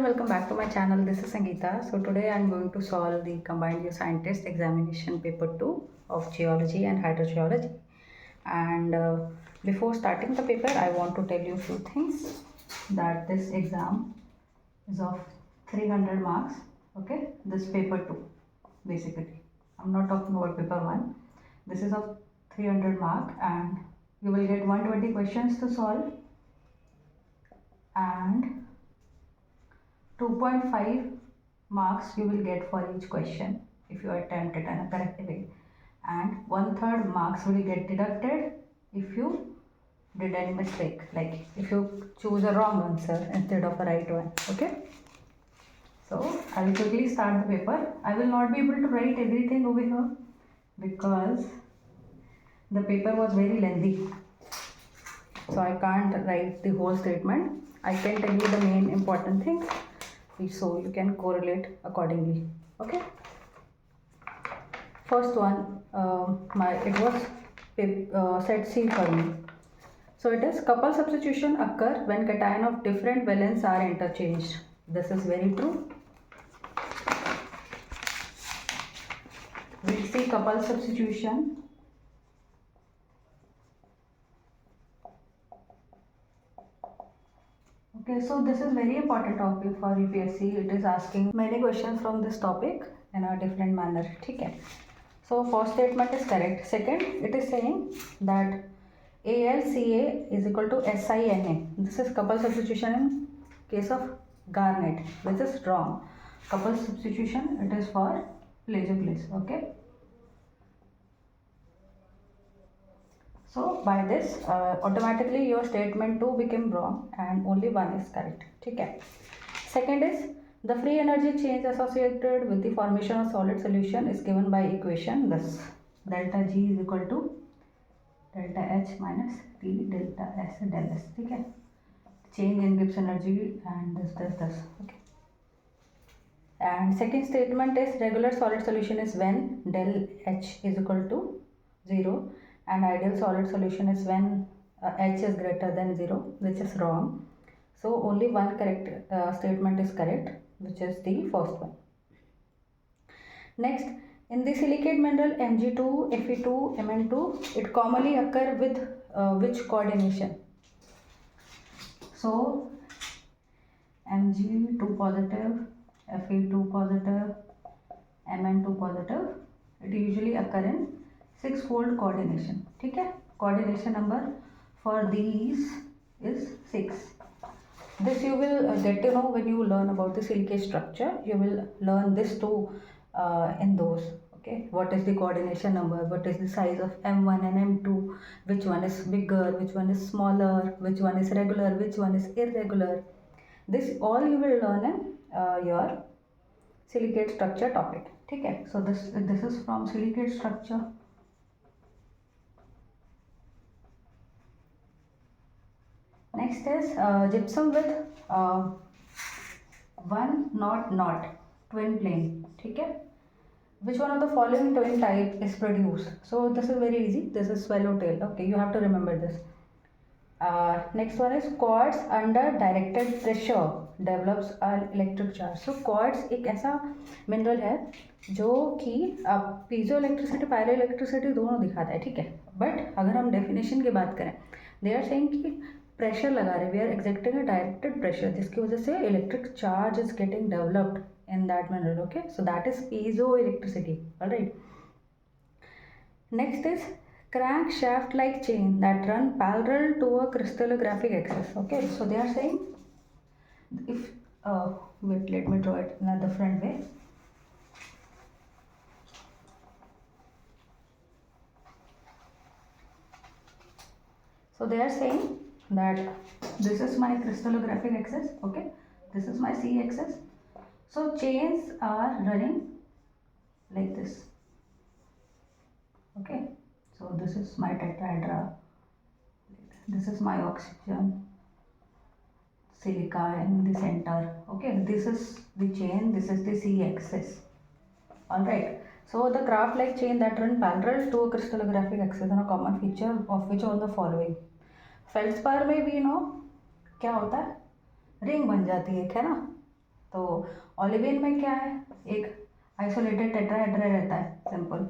welcome back to my channel. This is Sangeeta. So today I'm going to solve the Combined Year Scientist Examination Paper 2 of Geology and Hydrogeology. And before starting the paper, I want to tell you a few things. That this exam is of 300 marks. Okay, this paper 2 basically. I'm not talking about paper 1. This is of 300 mark and you will get 120 questions to solve and 2.5 marks you will get for each question if you attempt it in a correct way, and 1/3 marks will get deducted if you did any mistake, like if you choose a wrong answer instead of a right one. Okay, so I will quickly start the paper. I will not be able to write everything over here because the paper was very lengthy, so I can't write the whole statement. I can tell you the main important things so you can correlate accordingly. Okay, first one, it was set C for me. So it is couple substitution occur when cation of different valence are interchanged. This is very true. We see couple substitution. Okay, so this is very important topic for UPSC. It is asking many questions from this topic in a different manner. Okay, so first statement is correct. Second, it is saying that AlCa is equal to SiNa. This is couple substitution in case of garnet, which is wrong. Couple substitution, it is for plagioclase. Okay, so by this automatically your statement 2 became wrong and only 1 is correct. Okay. Second is the free energy change associated with the formation of solid solution is given by equation thus: delta G is equal to delta H minus T delta S del S. Okay, change in Gibbs energy and this. Okay, and second statement is regular solid solution is when del H is equal to 0 and ideal solid solution is when H is greater than 0, which is wrong. So only one correct statement is correct, which is the first one. Next, in the silicate mineral Mg2, Fe2, Mn2, it commonly occur with which coordination? So Mg2 positive, Fe2 positive, Mn2 positive, it usually occur in 6-fold coordination. ठीक है, coordination number for these is 6. This you will get to know when you learn about the silicate structure. You will learn this too in those. Okay, what is the coordination number, what is the size of M1 and M2, which one is bigger, which one is smaller, which one is regular, which one is irregular. This all you will learn in your silicate structure topic. ठीक है, so this is from silicate structure. Next is gypsum with 1 knot twin plane. ठीक है, which one of the following twin type is produced? So this is very easy. This is swallowtail. Okay, you have to remember this. Next one is quartz under directed pressure develops an electric charge. So quartz एक ऐसा mineral है जो कि piezo electricity pyro electricity दोनों दिखाता है. ठीक है, बट अगर हम डेफिनेशन की बात करें, दे आर सेइंग कि प्रेशर लगा रहे, we are exacting a directed pressure, जिसकी वजह से electric charge is getting developed in that mineral. Okay, so that is piezoelectricity. All right, next is crankshaft like chain that run parallel to a crystallographic axis. Okay, so they are saying if wait, let me draw it in a different way. So they are saying that this is my crystallographic axis. Okay, this is my C axis. So chains are running like this. Okay, so this is my tetrahedra, this is my oxygen, silica in the center. Okay, this is the chain, this is the C axis. All right, so the graph like chain that run parallel to a crystallographic axis and a common feature of which all the following. Feldspar में भी no क्या होता है, ring बन जाती है ना. तो ओलिविन में क्या है, एक आइसोलेटेड टेट्राहेड्रा रहता है, सिंपल।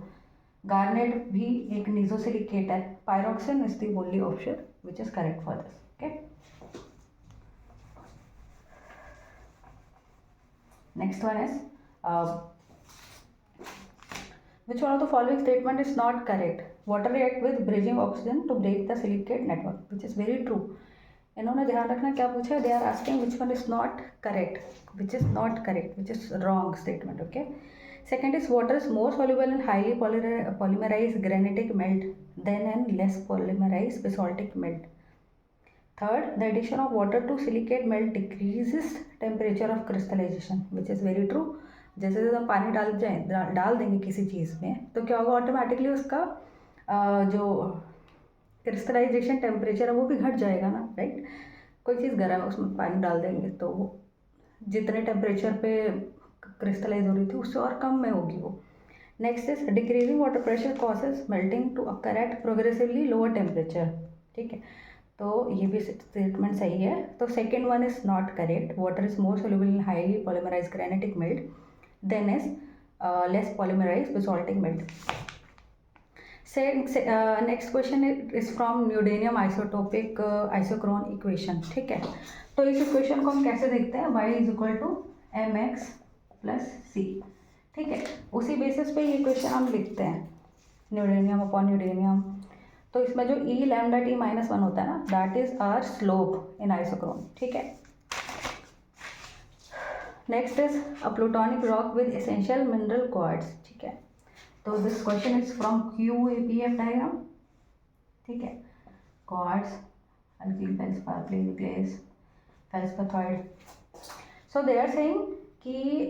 गार्नेट भी एक निजोसिलिकेट है। Pyroxene is the only option which is correct for this. Okay, next one is which one of the following statement is not correct? Water react with bridging oxygen to break the silicate network, which is very true. इन्होंने ध्यान रखना क्या पूछा है, they are asking which one is not correct, which is not correct, which is wrong statement. Okay, second is water is more soluble in highly polymerized granitic melt than in less polymerized basaltic melt. Third, the addition of water to silicate melt decreases temperature of crystallization, which is very true. जैसे जैसे हम पानी डाल देंगे किसी चीज़ में तो क्या होगा, ऑटोमेटिकली उसका जो क्रिस्टलाइजेशन टेम्परेचर है वो भी घट जाएगा ना, राइट। कोई चीज़ गर्म है उसमें पानी डाल देंगे तो वो जितने टेम्परेचर पे क्रिस्टलाइज हो रही थी उससे और कम में होगी वो। Next is decreasing water pressure causes melting to occur at progressively lower temperature. ठीक है, तो ये भी स्टेटमेंट सही है। तो second one is not correct, water is more soluble in highly polymerised granitic melt than is less polymerised basaltic melt. Next question is from neodymium isotopic isochron equation. ठीक है, तो इस इक्वेशन को हम कैसे देखते हैं, y is equal to M X plus C. ठीक है, उसी बेसिस पे ये इक्वेशन हम लिखते हैं, न्यूडेनियम अपॉन न्यूडेनियम। तो इसमें जो e lambda T minus one होता है ना, that is our slope in isochron. ठीक है, next is a plutonic rock with essential mineral quartz. ठीक है, तो this question is from QAPF diagram. ठीक है, quartz, alkali feldspar, plagioclase, feldspathoid. So they are saying कि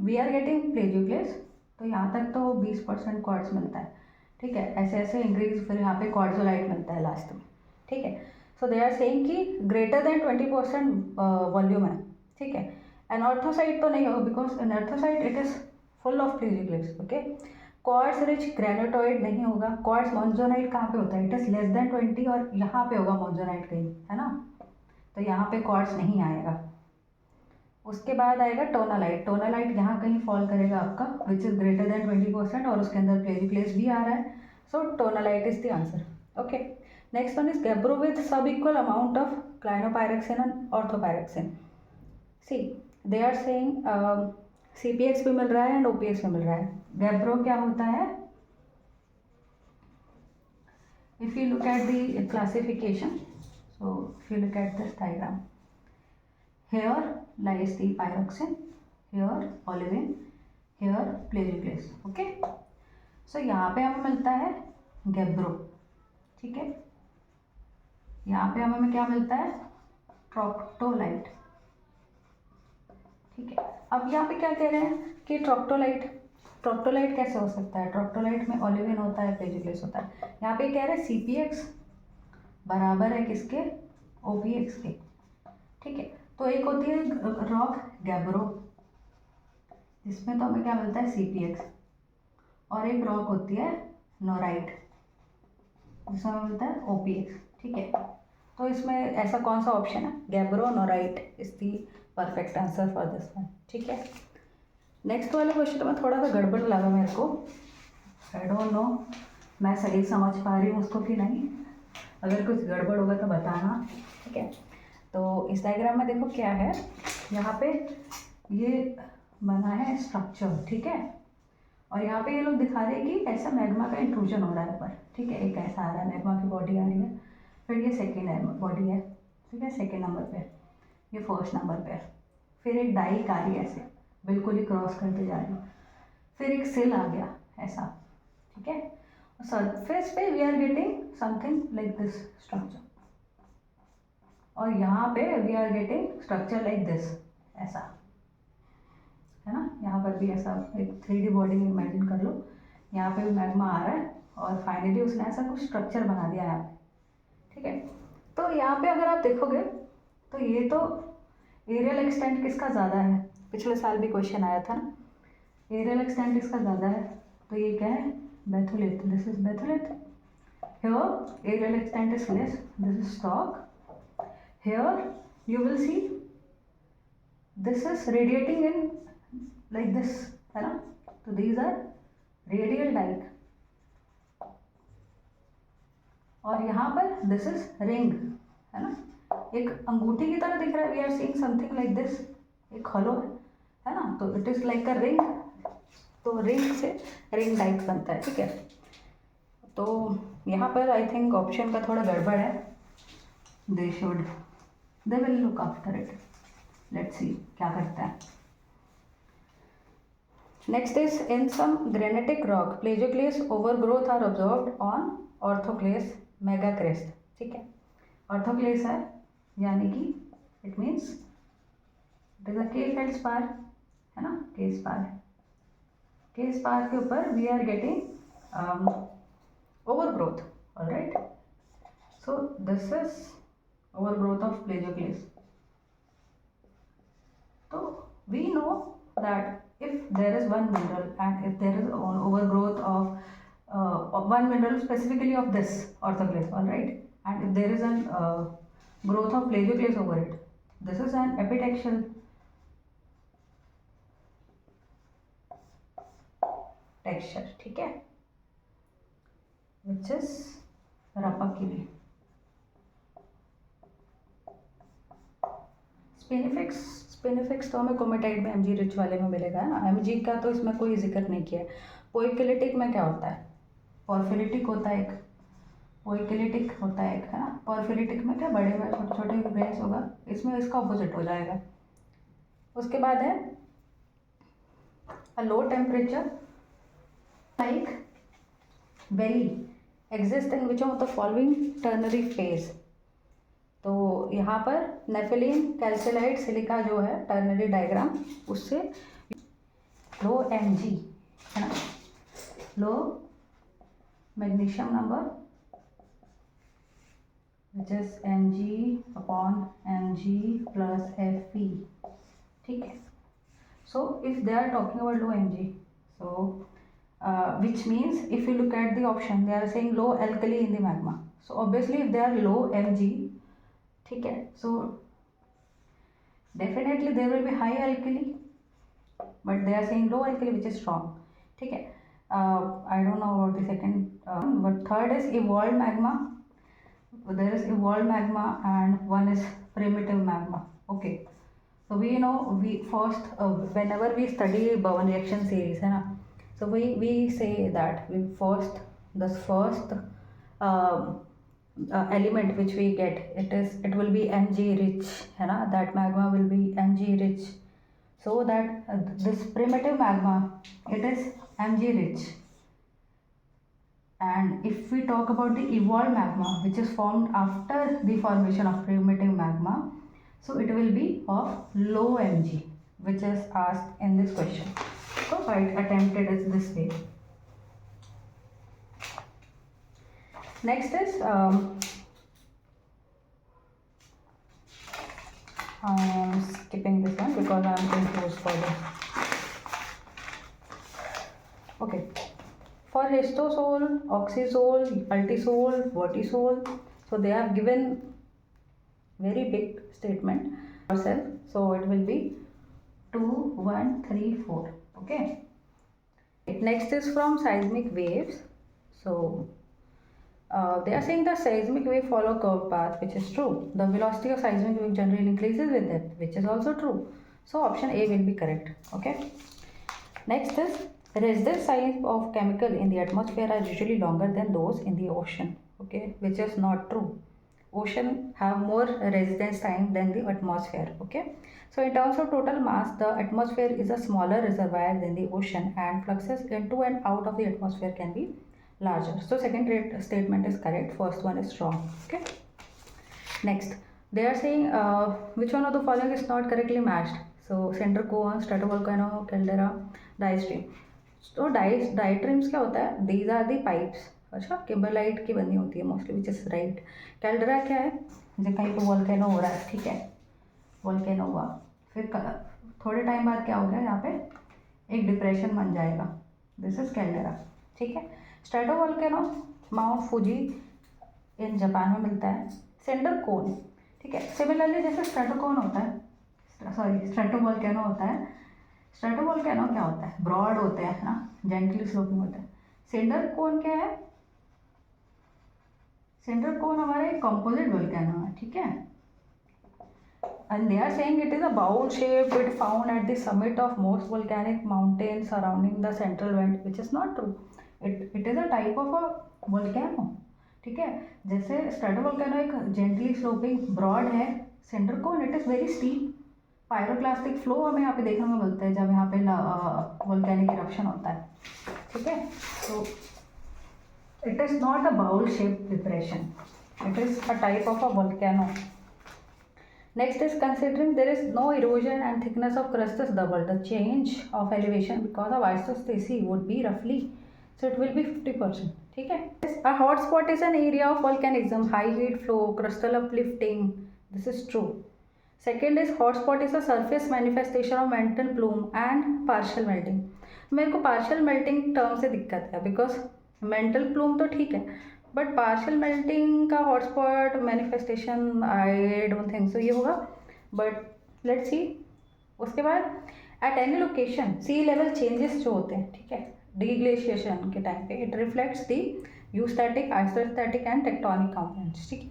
वी आर गेटिंग प्लेजिक्लेस, तो यहाँ तक तो 20% क्वार्ट्ज मिलता है। ठीक है, ऐसे ऐसे इंक्रीज, फिर यहाँ पे क्वार्ट्जोलाइट मिलता है लास्ट में। ठीक है, सो दे आर सेइंग कि ग्रेटर देन 20% वॉल्यूम है। ठीक है, एनॉर्थोसाइट तो नहीं होगा because anorthosite it is full of plagioclase. Okay, quartz rich granitoid नहीं होगा। क्वार्ट्ज मॉन्जोनाइट कहाँ पे होता है, इट इज लेस देन 20 और यहाँ पे होगा मॉन्जोनाइट कहीं, है ना, तो यहाँ पे क्वार्ट्ज नहीं आएगा। उसके बाद आएगा टोनालाइट। टोनालाइट यहाँ कहीं फॉल करेगा आपका, विच इज ग्रेटर देन 20% और उसके अंदर प्लेजिक्लेस भी आ रहा है, so tonalite is the answer. Okay, next one is gabbro with sub equal amount of clinopyroxene and orthopyroxene. See they are saying CPX भी मिल रहा है एंड OPX भी मिल रहा है। गैब्रो क्या होता है, if you look at the classification, so if you look at this diagram, here lies the pyroxene, here olivine, here plagioclase. Okay, so यहाँ पे हमें मिलता है गैब्रो। ठीक है, यहाँ पे हमें क्या मिलता है, ट्रोक्टोलाइट। ठीक है, अब यहाँ पे क्या कह रहे हैं कि ट्रोक्टोलाइट कैसे हो सकता है, ट्रोक्टोलाइट में ओलिविन होता है, प्लेजिक्लेस होता है। यहाँ पे कह रहे हैं CPX बराबर है किसके, OPX के। ठीक है, तो एक होती है रॉक गैब्रो जिसमें तो हमें क्या मिलता है CPX, और एक रॉक होती है नोराइट जिसमें हमें मिलता है OPX। ठीक है, तो इसमें ऐसा कौन सा ऑप्शन है, gabbro norite is the perfect answer for this one. ठीक है, नेक्स्ट वाला क्वेश्चन में थोड़ा सा गड़बड़ लगा मेरे को, आई डोंट नो मैं सही समझ पा रही हूँ उसको कि नहीं, अगर कुछ गड़बड़ होगा तो बताना। ठीक है, तो इस डायग्राम में देखो क्या है, यहाँ पे ये बना है स्ट्रक्चर। ठीक है, और यहाँ पे ये लोग दिखा रहे हैं कि ऐसा मैग्मा का इंट्रूजन हो रहा है ऊपर। ठीक है, एक ऐसा आ रहा है, मैग्मा की बॉडी आ रही है, फिर ये सेकेंड बॉडी है। ठीक है, सेकेंड नंबर पे, ये फर्स्ट नंबर पे, फिर एक डाइक आ रही है ऐसे बिल्कुल ही क्रॉस करते जा रही है, फिर एक सेल आ गया ऐसा। ठीक है, सरफेस पे we are getting something like this structure, और यहाँ पे we are getting structure like this, ऐसा है ना। यहाँ पर भी ऐसा एक 3D बॉडी में इमेजिन कर लो, यहाँ पे भी मैग्मा आ रहा है और फाइनली उसने ऐसा कुछ स्ट्रक्चर बना दिया यहाँ पे। ठीक है, तो यहाँ पे अगर आप देखोगे तो ये तो एरियल एक्सटेंट किसका ज़्यादा है, पिछले साल भी क्वेश्चन आया था ना, एरियल एक्सटेंट इसका ज़्यादा है, तो ये क्या है, batholith, this is batholith. Here areal extent is less, this is stock. Here you will see this is radiating in like this, है ना, तो दीज आर रेडियल डाइक, और यहाँ पर दिस इज रिंग, है ना, एक अंगूठी की तरह दिख रहा है, we are seeing something like this, एक हॉलो है ना, तो it is like a ring, तो रिंग से रिंग डाइक बनता है, ठीक है। तो यहाँ पर आई थिंक ऑप्शन का थोड़ा गड़बड़ है, they will look after it, let's see क्या करता है। Next is in some granitic rock plagioclase overgrowth are observed on orthoclase megacryst, ठीक है। ऑर्थोक्लेस है यानी कि it means it is a K feldspar, है ना, के स्पार के ऊपर we are getting overgrowth, alright, so this is overgrowth of plagioclase. तो we know that if there is one mineral and if there is an overgrowth of one mineral specifically of this orthoclase, all right, and if there is an growth of plagioclase over it, this is an epitaxial texture, ठीक है, which is rapakili. स्पेनिफिक्स तो हमें कोमेटाइट में MG rich वाले में मिलेगा, है ना, एमजी का तो इसमें कोई जिक्र नहीं किया है। पोइक्लिटिक में क्या होता है, पॉर्फिलिटिक होता है एक, पोइक्लिटिक होता है एक, है ना, पॉर्फिलिटिक में क्या बड़े में छोटे छोटे ग्रेन्स होगा, इसमें इसका ऑपोजिट हो जाएगा। उसके बाद है a low temperature like valley exist in which of the following ternary phase, तो यहाँ पर नेफिलीन कैल्सिलाइट सिलिका जो है टर्नरी डायग्राम, उससे लो एम जी, है ना, low magnesium number which is M G upon M G plus F P, ठीक है। So if they are talking about low M G, so which means if you look at the option they are saying low alkali in the magma, so obviously if they are low M G, ठीक है, so definitely there will be high alkali, but they are saying low alkali which is strong, ठीक है। I don't know about the second, but third is evolve magma, there is evolve magma and one is primitive magma, okay. so we know we first whenever we study Bowen reaction series, है ना, so we say that we first the first element which we get, it will be Mg rich, है ना, that magma will be Mg rich, so that this primitive magma, it is Mg rich, and if we talk about the evolved magma which is formed after the formation of primitive magma, so it will be of low Mg, which is asked in this question, so I attempted it this way. Next is I'm skipping this one because I'm confused for this. Okay, for histosol, oxysol, ultisol, vertisol, so they have given very big statement ourselves, so it will be 2 1 3 4, okay. Next is from seismic waves, so they are saying the seismic wave follow curved path, which is true. The velocity of seismic wave generally increases with depth, which is also true, so option A will be correct, okay. Next is residence time of chemical in the atmosphere are usually longer than those in the ocean, okay, which is not true. Ocean have more residence time than the atmosphere, okay. So in terms of total mass, the atmosphere is a smaller reservoir than the ocean, and fluxes into and out of the atmosphere can be larger. So second statement is correct, first one is wrong, okay. Next, they are saying which one of the following is not correctly matched, so center cone, stratovolcano, caldera, diastream. तो डाइट्रीम्स क्या होता है, these are the pipes, अच्छा, kimberlite की बनी होती है mostly, which is right. कैल्डरा क्या है, जब कहीं पे वॉल्केनो हो रहा है, ठीक है, वॉल्केनो हुआ, फिर थोड़े टाइम बाद क्या हो गया, यहाँ पे एक डिप्रेशन बन जाएगा, दिस इज कैल्डरा, ठीक है। स्ट्रेटोवोल्केनो माउंट फूजी इन जापान में मिलता है। सेंटर कोन, ठीक है, सिमिलरली जैसे स्ट्रेटोकोन होता है, सॉरी स्ट्रेटोवोल्केनो होता है। स्ट्रेटोवोल्केनो क्या होता है, ब्रॉड होते हैं ना, जेंटली स्लोपिंग होता है। सिंडर कोन क्या है, सिंडर कोन हमारे कंपोजिट वोल्केनो है, ठीक है। And they are saying it is a bowl shaped, it found at the summit of most volcanic mountains surrounding the central vent, which is not true. It is a type of a volcano, ठीक है। जैसे स्ट्रेटोवोल्केनो एक gently sloping broad है, centre cone it is very steep. Pyroclastic flow हमें यहाँ पे देखने को मिलता है जब यहाँ पे वोल्केनिक इरप्शन होता है, ठीक है। तो it is not a bowl shaped depression, it is a type of a volcano. Next is considering there is no erosion and thickness of crust is doubled. The change of elevation because of isostasy would be roughly, so it will be 50%. ठीक है। A hot spot is an area of volcanism, high heat flow, crustal uplifting. This is true. Second is hot spot is a surface manifestation of mantle plume and partial melting. मेरे को partial melting term से दिक्कत है because mantle plume तो ठीक है, but partial melting का hotspot manifestation I don't think so ये होगा, बट लेट्स सी। उसके बाद at any location sea level changes जो होते हैं, ठीक है, डीग्लेशिएशन के टाइम पे it reflects the eustatic, isostatic and tectonic components, ठीक है।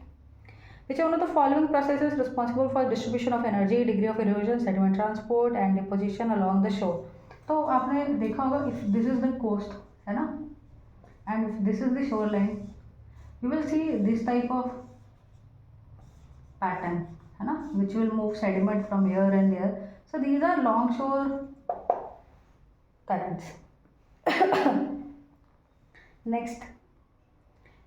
Which one of the following processes responsible for distribution of energy, degree of erosion, sediment transport and deposition along the shore. तो आपने देखा होगा if this is the coast है ना, and if this is the shoreline, you will see this type of pattern है ना, which will move sediment from here and there. So these are longshore currents. Next,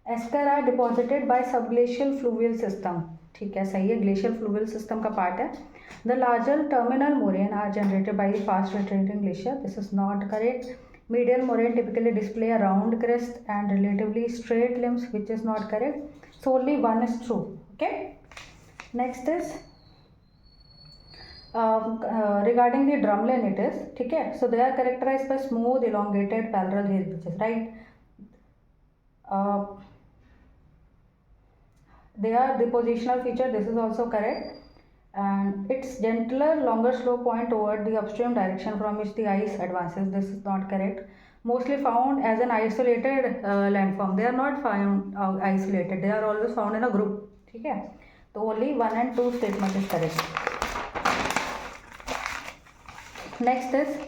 esker are deposited by subglacial fluvial system, ठीक है, सही है, glacial fluvial system का part है। The larger terminal moraine are generated by the fast retreating glacier. This is not correct. Medial moraine typically display a round crest and relatively straight limbs, which is not correct. So only one is true. Okay. Next is regarding the drumlinites, ठीक है, so they are characterized by smooth, elongated, parallel hair bridges, right? They are the positional feature. This is also correct. And it's gentler, longer slope point toward the upstream direction from which the ice advances. This is not correct. Mostly found as an isolated landform. They are not found isolated. They are always found in a group. ठीक है, तो only 1 and 2 statement is correct. Next is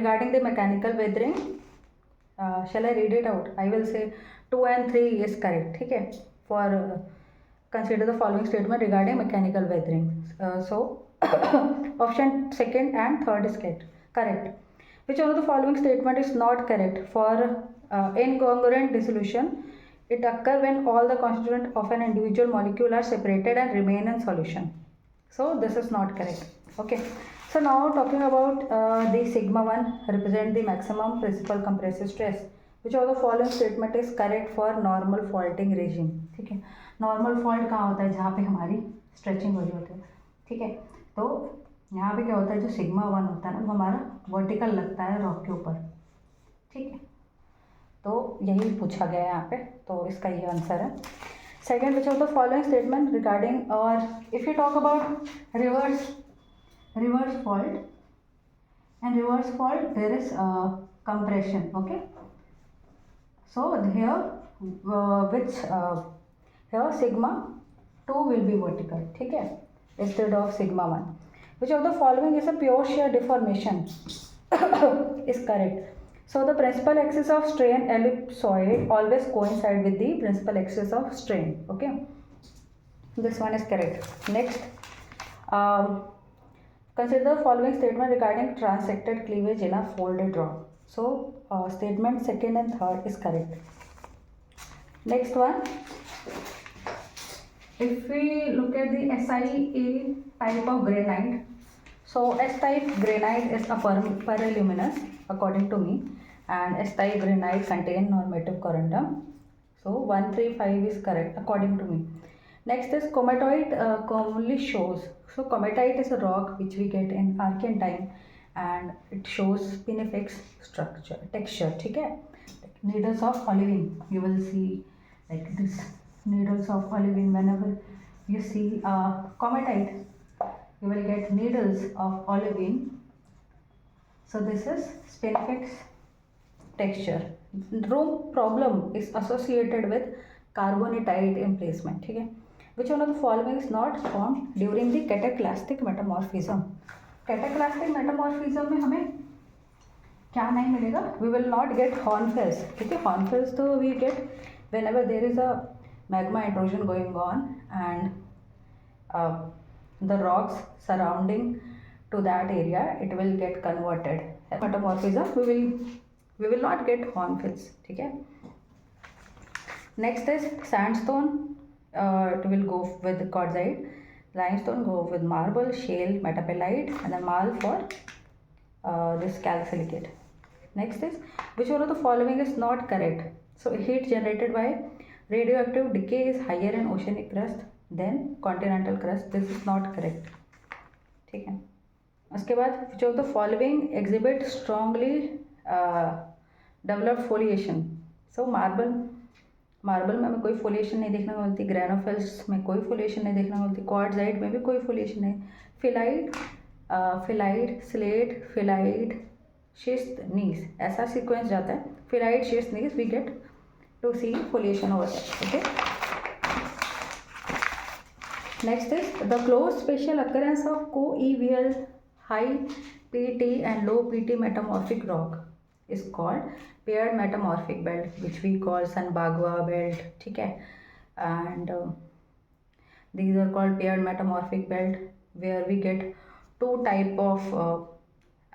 regarding the mechanical weathering. Shall I read it out? I will say 2 and 3 is correct. ठीक है, for consider the following statement regarding mechanical weathering. So option second and third is correct. Which one of the following statement is not correct? For incongruent dissolution, it occurs when all the constituents of an individual molecule are separated and remain in solution. So this is not correct. Okay. So now talking about the sigma 1 represent the maximum principal compressive stress. Which of the following statement is correct for normal faulting regime? ठीक है, normal fault कहाँ होता है, जहाँ पे हमारी stretching हो रही होती है, ठीक है। तो यहाँ पे क्या होता है, जो सिग्मा 1 होता है ना, वो हमारा वर्टिकल लगता है रॉक के ऊपर, ठीक है। तो यही पूछा गया है यहाँ पे, तो इसका ये आंसर है। Second, which of the following statement regarding, और if you talk about reverse fault, and reverse fault there is compression, okay. So here here sigma 2 will be vertical, ठीक है, instead of sigma 1. Which of the following is a pure shear deformation? is correct. So the principal axis of strain ellipsoid always coincide with the principal axis of strain, okay. This one is correct. Next, consider the following statement regarding transected cleavage in a folded rock. So statement second and third is correct. Next one, if we look at the SiA type of granite, so S-type granite is a periluminous according to me, and S-type granite contain normative corundum. So 1, 3, 5 is correct according to me. Next is comatite commonly shows. So comatite is a rock which we get in Archean time, and it shows spinifex structure, texture, ठीक है। Needles of olivine, you will see like this, needles of olivine whenever you see comatite, you will get needles of olivine. So this is spinifex texture. Room problem is associated with carbonatite emplacement. ठीक है, which one of the following is not formed during the cataclastic metamorphism? Cataclastic metamorphism में हमें क्या नहीं मिलेगा? We will not get hornfels. ठीक है, hornfels तो we get whenever there is a magma intrusion going on and the rocks surrounding to that area, it will get converted. Metamorphism we will not get hornfels. ठीक है. Next is sandstone. It will go with quartzite. Limestone go with marble, shale, metapelite, and then marl for this calcilicate. Next is which one of the following is not correct? So heat generated by radioactive decay is higher in oceanic crust than continental crust. This is not correct. ठीक है. उसके बाद which of the following exhibit strongly developed foliation? So marble में हमें कोई foliation नहीं देखने को मिलती, ग्रेनोफिल्स में कोई फोलिएशन नहीं देखने को मिलती, क्वार्ट्जाइट में भी कोई फोलिएशन नहीं, फिलाइट स्लेट, फिलाइट शिस्ट नीस, ऐसा सीक्वेंस जाता है, phyllite schist gneiss we get to see foliation over that. Okay. Next is the close spatial occurrence of coeval high PT and low PT metamorphic rock is called paired metamorphic belt, which we call Sanbagwa belt. ठीक है. And these are called paired metamorphic belt, where we get two type of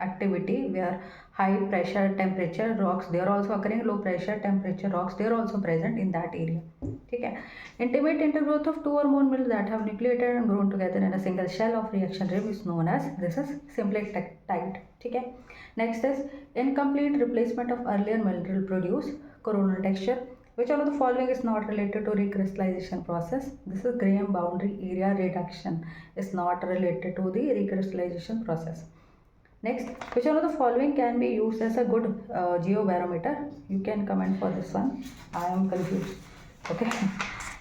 activity, where high pressure temperature rocks they are also occurring, low pressure temperature rocks they are also present in that area. ठीक है. Intimate intergrowth of two or more mills that have nucleated and grown together in a single shell of reaction rim is known as, this is symplitite. ठीक है. Next is incomplete replacement of earlier mineral produce coronal texture. Which one of the following is not related to recrystallization process? This is Graham boundary area reduction is not related to the recrystallization process. Next, which one of the following can be used as a good geobarometer? You can comment for this one. I am confused. Okay.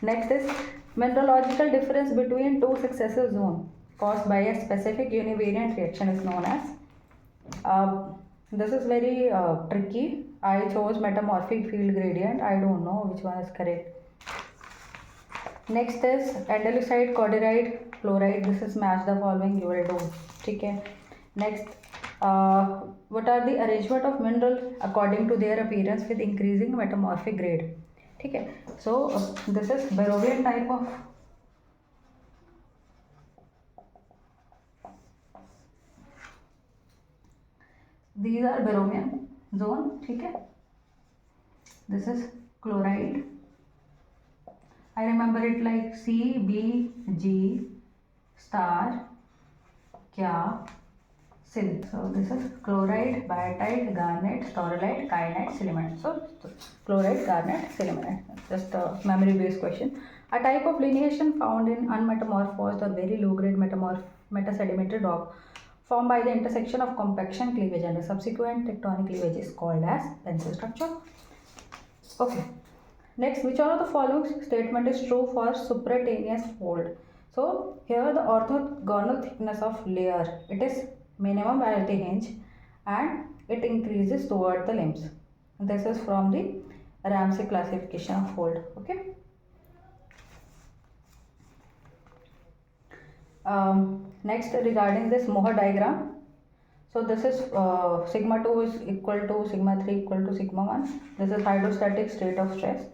Next is mineralogical difference between two successive zones caused by a specific univariant reaction is known as. This is very tricky. I chose metamorphic field gradient. I don't know which one is correct. Next is andalusite, corderite, fluorite. This is match the following you will do. ठीक है. Next, what are the arrangement of mineral according to their appearance with increasing metamorphic grade? ठीक है. So this is Barrovian type of these are Barrovian zone. ठीक है. This is chloride. I remember it like C B G star क्या Sil. So this is chloride, biotite, garnet, staurolite, kyanite, sillimanite. So chloride, garnet, sillimanite. Just a memory based question. A type of lineation found in unmetamorphosed or very low grade metasedimentary rock formed by the intersection of compaction, cleavage and a subsequent tectonic cleavage is called as pencil structure. Okay. Next, which one of the following statement is true for supratenous fold? So here the orthogonal thickness of layer, it is minimum at the hinge and it increases toward the limbs. This is from the Ramsey classification of fold. Okay. Next, regarding this Mohr diagram, so this is sigma 2 is equal to sigma 3 equal to sigma 1. This is hydrostatic state of stress.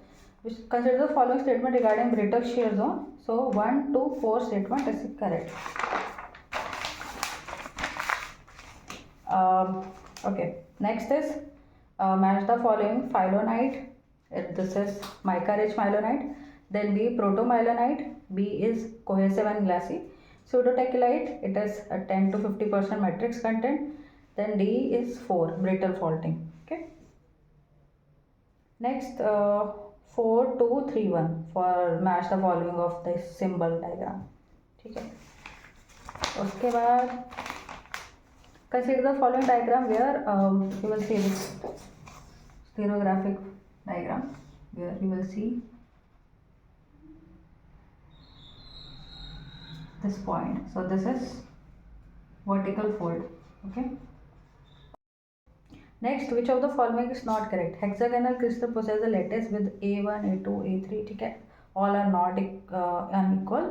Which consider the following statement regarding brittle shear zone. So 1, 2, 4 statement is correct. Okay. Next is match the following phylonite. This is mica rich myelinite. Then B protomyelinite. B is cohesive and glassy. Pseudotachylite, it is a 10 to 50% matrix content. Then D is 4 brittle faulting. Okay. Next 4, 2, 3, 1 for match the following of this symbol diagram. ठीक है. उसके बाद consider the following diagram where you will see this stereographic diagram where you will see this point. So this is vertical fold. Okay. Next, which of the following is not correct? Hexagonal crystal possess a lattice with A1, A2, A3. ठीक है, all are not unequal.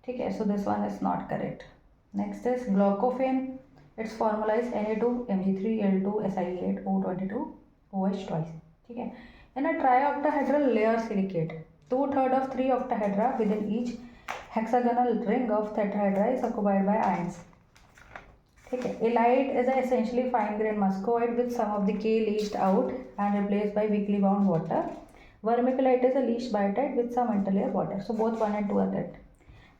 ठीक है, so this one is not correct. Next is glaucophane. Its formula is Na2, Mg3, L2, Si8, O22, OH twice. ठीक है. In a trioctahedral layer silicate, 2/3 of 3 octahedra within each hexagonal ring of tetrahedra is occupied by ions. ठीक है. Elite is essentially fine grained muscovite with some of the K leached out and replaced by weakly bound water. Vermiculite is a leached biotite with some interlayer water. So both 1 and 2 are correct.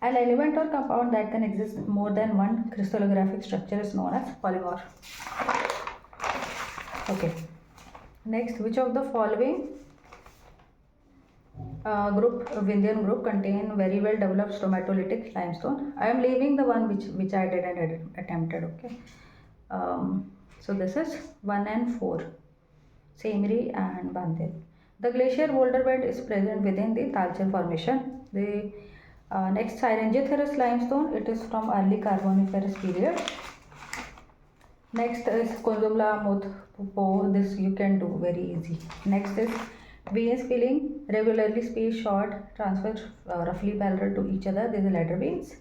An element or compound that can exist more than one crystallographic structure is known as polymorph. Okay. Next, which of the following Vindhyan group contain very well developed stromatolitic limestone? I am leaving the one which I didn't attempted. Okay. So this is 1 and 4, Semri and Bandel. The glacier boulder bed is present within the Talcher formation. The next Cyrengothyrus limestone, it is from early Carboniferous period. Next is Konzumla Mutpo, this you can do very easy. Next is veins filling regularly spaced short transfer roughly parallel to each other. These are ladder veins.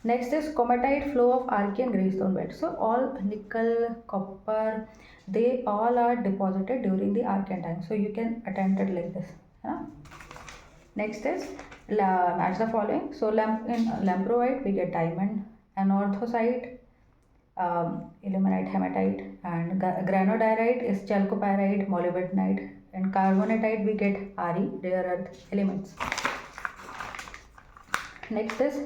Next is comatite flow of Archean greenstone bed. So all nickel, copper, they all are deposited during the Archean time. So you can attempt it like this. Next is match the following. So in lamproite we get diamond, anorthosite, ilmenite, hematite, and granodiorite is chalcopyrite, molybdenite. In carbonatite we get Re, rare earth elements. Next is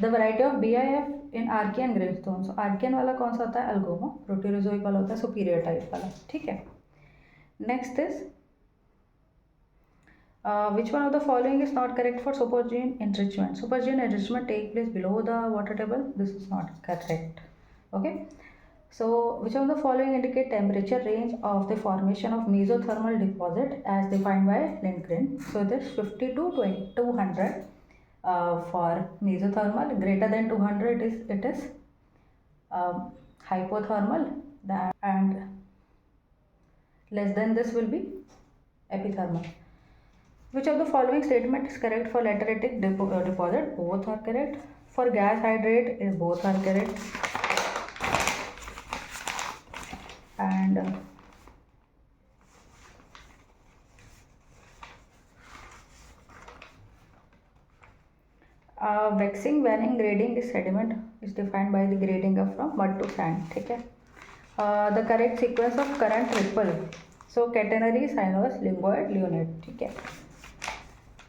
the variety of BIF in Archean greenstone. So Archean वाला कौन सा होता है? अल्गोमो. Proterozoic वाला होता है superior type वाला. ठीक है. Next is which one of the following is not correct for supergene enrichment? Supergene enrichment take place below the water table. This is not correct. Okay. So which of the following indicate temperature range of the formation of mesothermal deposit as defined by Lindgren? So this 50 to 200 for mesothermal. Greater than 200 it is hypothermal, and less than this will be epithermal. Which of the following statement is correct for lateritic deposit? Both are correct. For gas hydrate, both are correct. And waxing, vanning, grading is sediment is defined by the grading of from mud to sand. Okay. The correct sequence of current ripple. So catenary, sinuous, linguoid, leonid. Okay.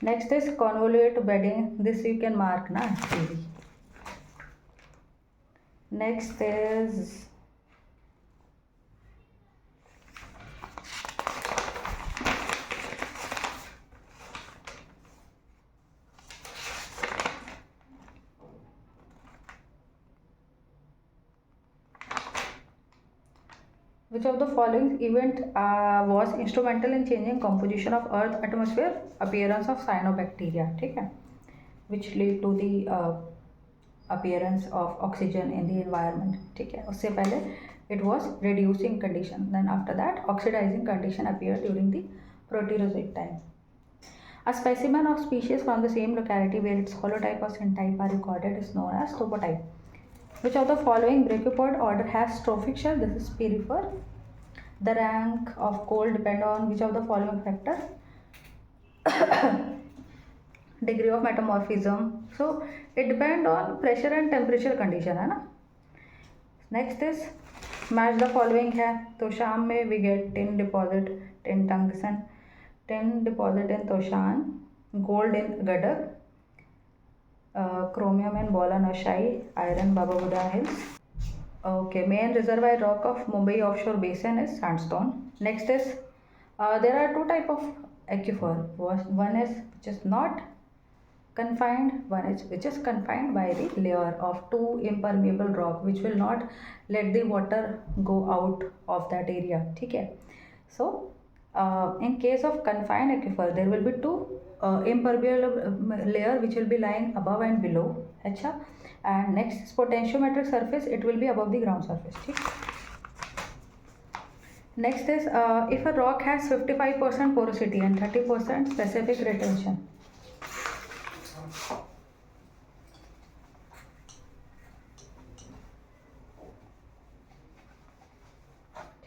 Next is convolute bedding. This you can mark na easy. Next is which of the following event was instrumental in changing composition of earth atmosphere? Appearance of cyanobacteria. ठीक है, which lead to the appearance of oxygen in the environment. ठीक है, उससे पहले it was reducing condition, then after that oxidizing condition appeared during the Proterozoic time. A specimen of species from the same locality where its holotype or syntype are recorded is known as topotype. Which of the following brachiopoid order has trophic shell? This is Spirifer. The rank of coal depend on which of the following factor? Degree of metamorphism. So it depend on pressure and temperature condition है ना. Next is match the following है. तो शाम में we get tin deposit, tin tungsten, tin deposit in Toshan, gold in Gadag, chromium in Bola-Noshai, iron Baba Buddha Hills. Okay, main reservoir rock of Mumbai offshore basin is sandstone. Next is there are two type of aquifer. One is which is not confined, one is which is confined by the layer of two impermeable rock which will not let the water go out of that area. ठीक है. So in case of confined aquifer there will be two impermeable layer which will be lying above and below. अच्छा, and next is potentiometric surface, it will be above the ground surface. ठीक. Next is if a rock has 55% porosity and 30% specific retention.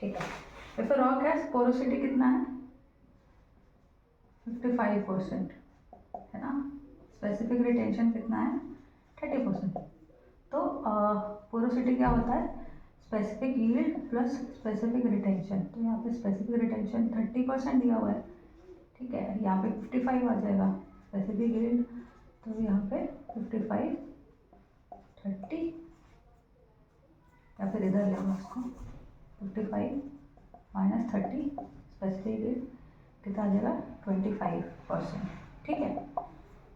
ठीक है. If a rock has porosity कितना है 55% है ना, specific retention कितना है 30%. तो पोरोसिटी क्या होता है specific yield plus specific retention. तो यहाँ पे स्पेसिफिक रिटेंशन 30% दिया हुआ है. ठीक है, यहाँ पे 55 आ जाएगा स्पेसिफिक यील्ड. तो यहाँ पे 55 30 या फिर इधर लेंगे उसको 55 माइनस 30 स्पेसिफिक यील्ड कितना आ जाएगा 25%. ठीक है,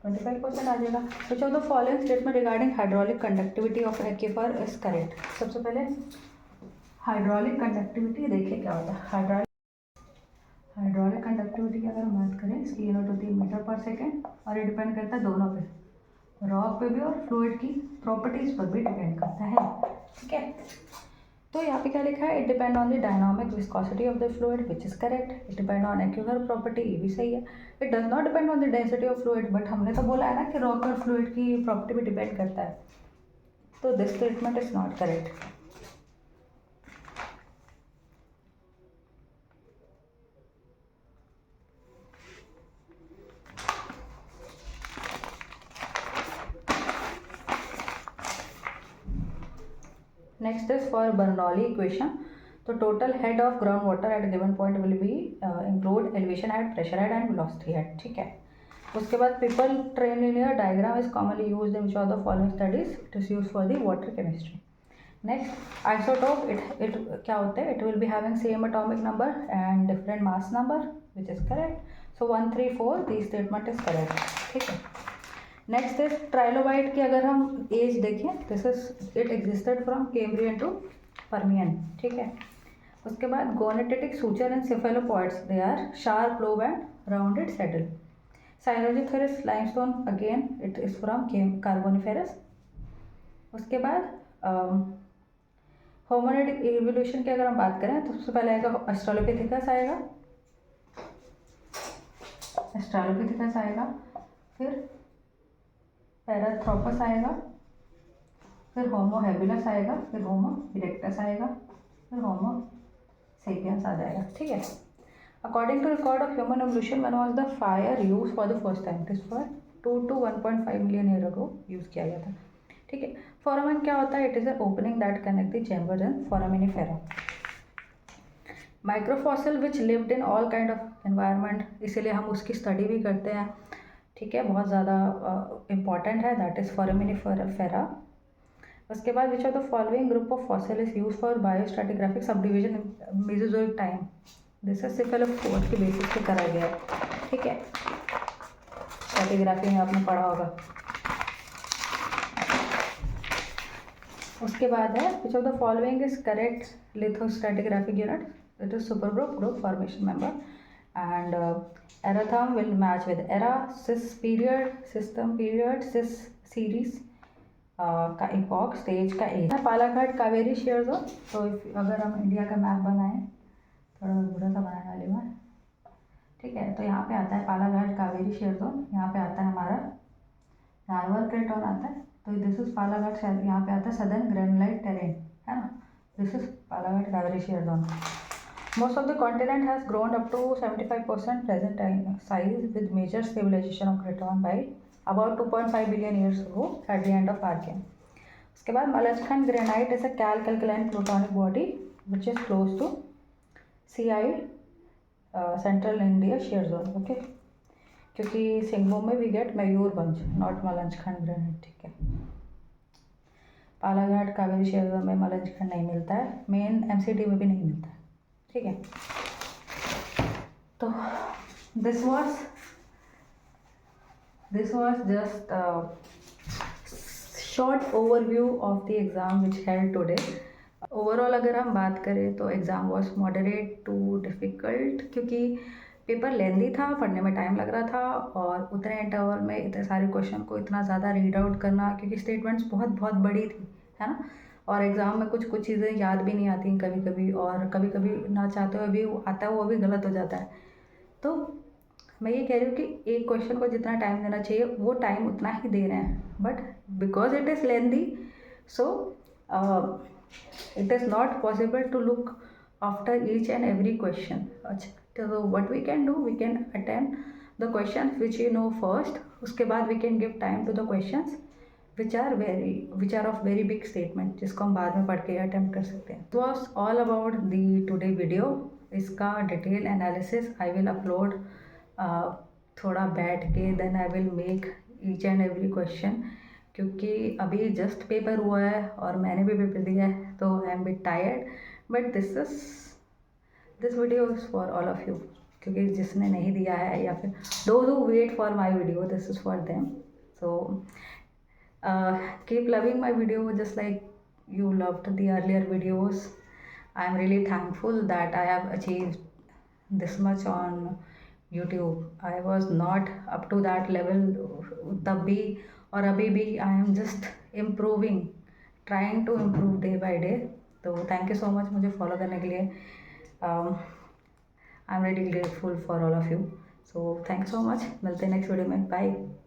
25% आ जाएगा. विच of the following statement regarding hydraulic conductivity of aquifer is correct. सबसे पहले हाइड्रोलिक कंडक्टिविटी देखिए क्या होता है. हाइड्रोलिक कंडक्टिविटी की अगर हम बात करें इसकी यूनिट होती है मीटर पर सेकेंड और ये डिपेंड करता है दोनों पे, रॉक पे भी और फ्लूइड की प्रॉपर्टीज पर भी डिपेंड करता है. ठीक है, तो यहाँ पे क्या लिखा है, it depend on the dynamic viscosity of the fluid which is correct. It depend on ocular property, ये भी सही है. It does not depend on the density of fluid, but हमने तो बोला है ना कि रॉक और फ्लूइड की प्रॉपर्टी भी डिपेंड करता है. तो this statement is not correct. Next is for Bernoulli equation. तो total head of groundwater at a given point will be include elevation head, pressure head and velocity head. ठीक है. उसके बाद people train linear diagram is commonly used in which of the following studies. It is used for the water chemistry. Next, isotope. It क्या होते हैं? It will be having same atomic number and different mass number, which is correct. So 1, 3, 4 these statement is correct. ठीक है. Next is trilobite की अगर हम age देखें, this is it existed from Cambrian to Permian. ठीक है. उसके बाद goniatitic suture and cephalopods, they are sharp lobe and rounded saddle. साइनोजिफेरस limestone again it is from Carboniferous. उसके बाद होमोनिड इवोल्यूशन की अगर हम बात करें तो सबसे पहले आएगा ऑस्ट्रेलोपिथेकस आएगा, ऑस्ट्रेलोपिथेकस आएगा, फिर पैराथ्रोपस आएगा, फिर होमो हैबिलस आएगा, फिर होमो इरेक्टस आएगा, फिर होमो सेपियंस आ जाएगा. ठीक है. According to record of human evolution when was the fire use for the first time, this for 2 to 1.5 million year ago use किया गया था. ठीक है. फोरामेन क्या होता है, it is a opening that connect the chambers in foraminifera. Microfossil which lived in all kind of environment, इसीलिए हम उसकी स्टडी भी करते हैं. ठीक है, बहुत ज़्यादा इम्पॉर्टेंट है, दैट इज़ फोरामिनिफेरा. उसके बाद which of the following group of fossil is use for biostratigraphic sub division in Mesozoic time. This is cephalopod के बेसिस पे करा गया है. ठीक है, स्ट्रैटिग्राफी में आपने पढ़ा होगा. उसके बाद है which of the following is correct lithostratigraphic unit, it is super group formation member. And Eratham will match with era, cis period, system period, cis series का epoch, stage का age. Palghat Kaveri shear zone. तो अगर हम India का map बनाएं, थोड़ा बुरा सा बनाने वाली बार. ठीक है, तो यहाँ पे आता है पालाघाट कावेरी शेयर जोन. यहाँ पे आता है हमारा नारवर क्रेटोन आता है. तो दिस इज पालाघाट. यहाँ पे आता है सदर्न ग्रेनुलाइट टेरेन, है ना. This is Palghat Kaveri shear zone. Most of the continent has grown up to 75% present size with major stabilization of Creton by about 2.5 billion years ago at the end of Archean. उसके बाद Malachkhand granite is a calcaline plutonic body which is close to CI Central India shear zone. Okay, क्योंकि सिंगभूम में we get Mayurbhanj not Malachkhand granite. ठीक है. पालाघाट Kaveri shear zone में मलंजखंड नहीं मिलता है, मेन MCT में भी नहीं मिलता है. ठीक है. तो this was just a short overview of the exam which held today. Overall अगर हम बात करें तो exam was moderate too difficult, क्योंकि पेपर लेंदी था, पढ़ने में टाइम लग रहा था, और उतने इंटरवल में इतने सारे क्वेश्चन को इतना ज़्यादा रीड आउट करना, क्योंकि स्टेटमेंट्स बहुत बहुत बड़ी थी, है ना। और एग्ज़ाम में कुछ कुछ चीज़ें याद भी नहीं आती कभी कभी, और कभी कभी ना चाहते हुए भी आता है, वो भी गलत हो जाता है। तो मैं ये कह रही हूँ कि एक क्वेश्चन को जितना टाइम देना चाहिए वो टाइम उतना ही दे रहे हैं, but because it is lengthy, so it is not possible to look after each and every question. अच्छा, so what we can do, we can attempt the questions which you know first, उसके बाद we can give time to the questions which are of very big statement, जिसको हम बाद में पढ़ के attempt कर सकते हैं. It was all about the today video. इसका detail analysis I will upload थोड़ा बैठ के, then I will make each and every question, क्योंकि अभी जस्ट पेपर हुआ है और मैंने भी पेपर दिया है, तो I am bit tired, but this video is for all of you, क्योंकि जिसने नहीं दिया है या फिर those who wait for my video, this is for them. So keep loving my video just like you loved the earlier videos. I am really thankful that I have achieved this much on YouTube. I was not up to that level तब भी, और अभी भी I am just improving, trying to improve day by day. तो thank you so much मुझे follow करने के लिए. I am really grateful for all of you. So thank you so much. मिलते हैं next video में. Bye.